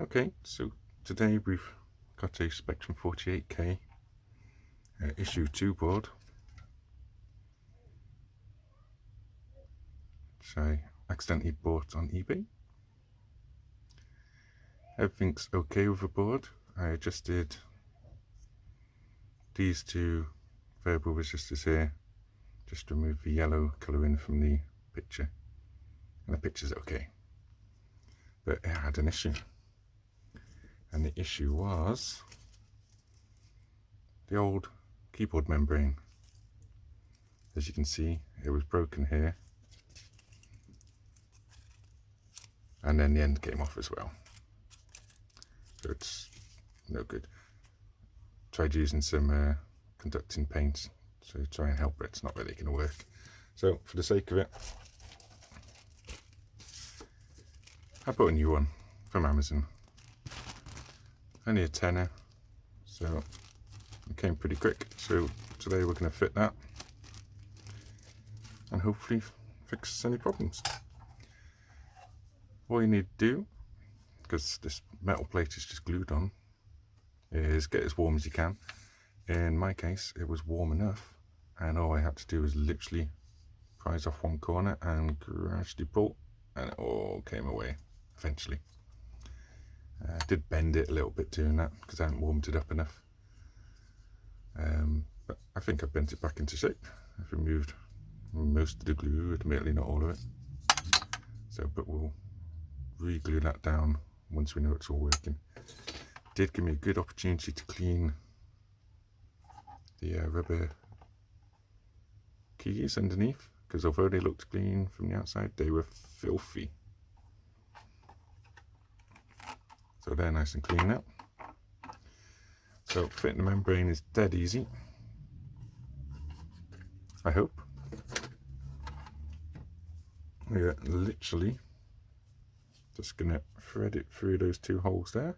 Okay, so today we've got a Spectrum 48K issue 2 board, which I accidentally bought on eBay. Everything's okay with the board. I adjusted these two variable resistors here, just remove the yellow colouring from the picture, and the picture's okay. But it had an issue, and the issue was the old keyboard membrane. As you can see, it was broken here, and then the end came off as well, so it's no good. Tried using some conducting paint to try and help it. It's not really going to work, so for the sake of it, I bought a new one from Amazon. Only a tenner, so it came pretty quick. So today we're going to fit that and hopefully fix any problems. All you need to do, because this metal plate is just glued on, is get as warm as you can. In my case, it was warm enough, and all I had to do was literally prise off one corner and gradually pull, and it all came away eventually. I did bend it a little bit doing that because I hadn't warmed it up enough, but I think I bent it back into shape. I've removed most of the glue, admittedly not all of it, but we'll re-glue that down once we know it's all working. Did give me a good opportunity to clean the rubber keys underneath, because although they looked clean from the outside, they were filthy. So they're nice and clean now. So fitting the membrane is dead easy, I hope. We're literally just going to thread it through those two holes there.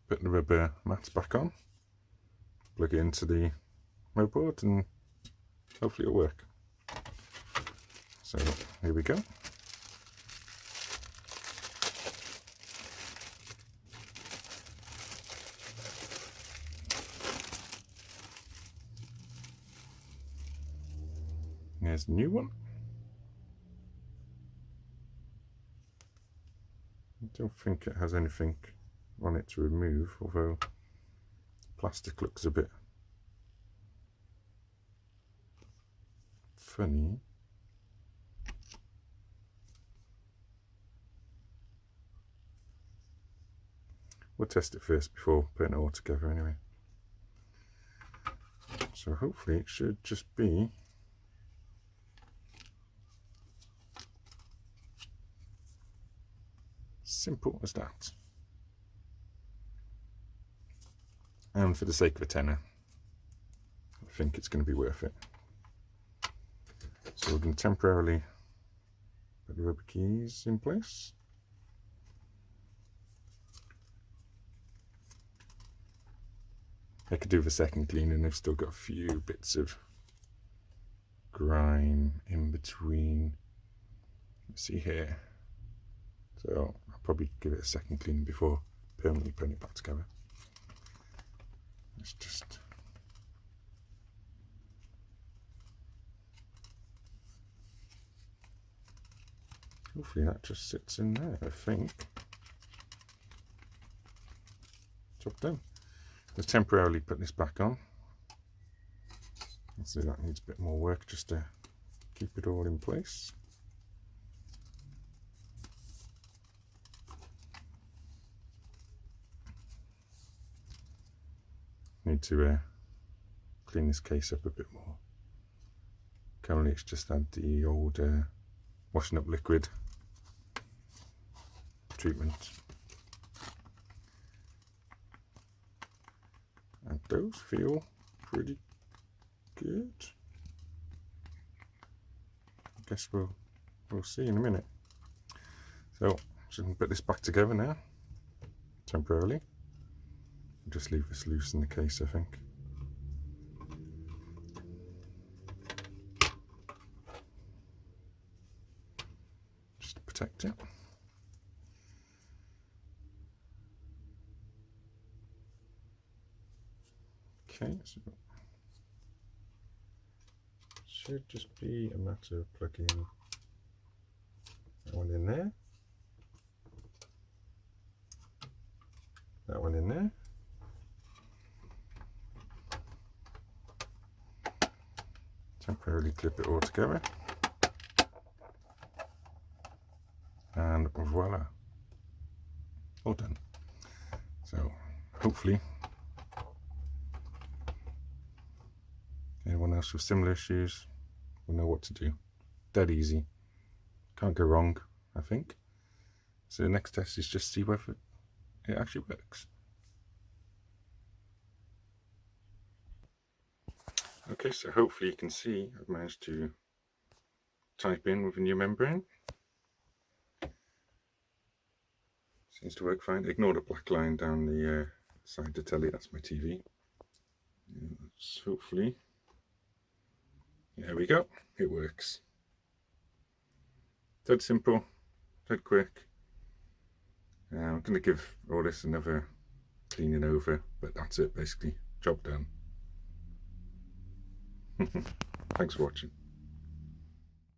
Put the rubber mats back on, plug it into the motherboard, and hopefully it'll work. So here we go. There's the new one. I don't think it has anything on it to remove, although plastic looks a bit funny. We'll test it first before putting it all together anyway. So hopefully it should just be simple as that. And for the sake of a tenner, I think it's going to be worth it. So we're going to temporarily put the rubber keys in place. I could do the second cleaning. They've still got a few bits of grime in between. Let's see here. So I'll probably give it a second cleaning before permanently putting it back together. Let's just hopefully that just sits in there, I think. Job done. Let's temporarily put this back on. Let's see, that needs a bit more work just to keep it all in place. Need to clean this case up a bit more. Currently it's just had the old washing up liquid treatment, and those feel pretty good. I guess we'll see in a minute. So just put this back together now temporarily. Just leave this loose in the case, I think. Just to protect it. Okay, so should just be a matter of plugging that one in there, that one in there, temporarily clip it all together, and voila, all done. So hopefully anyone else with similar issues will know what to do. Dead easy, can't go wrong, I think. So the next test is just see whether it actually works. Okay, so hopefully you can see I've managed to type in with a new membrane. Seems to work fine. Ignore the black line down the side to tell you that's my TV. Yes, hopefully, there we go, it works. Dead simple, dead quick. I'm going to give all this another cleaning over, but that's it basically, job done. Thanks for watching.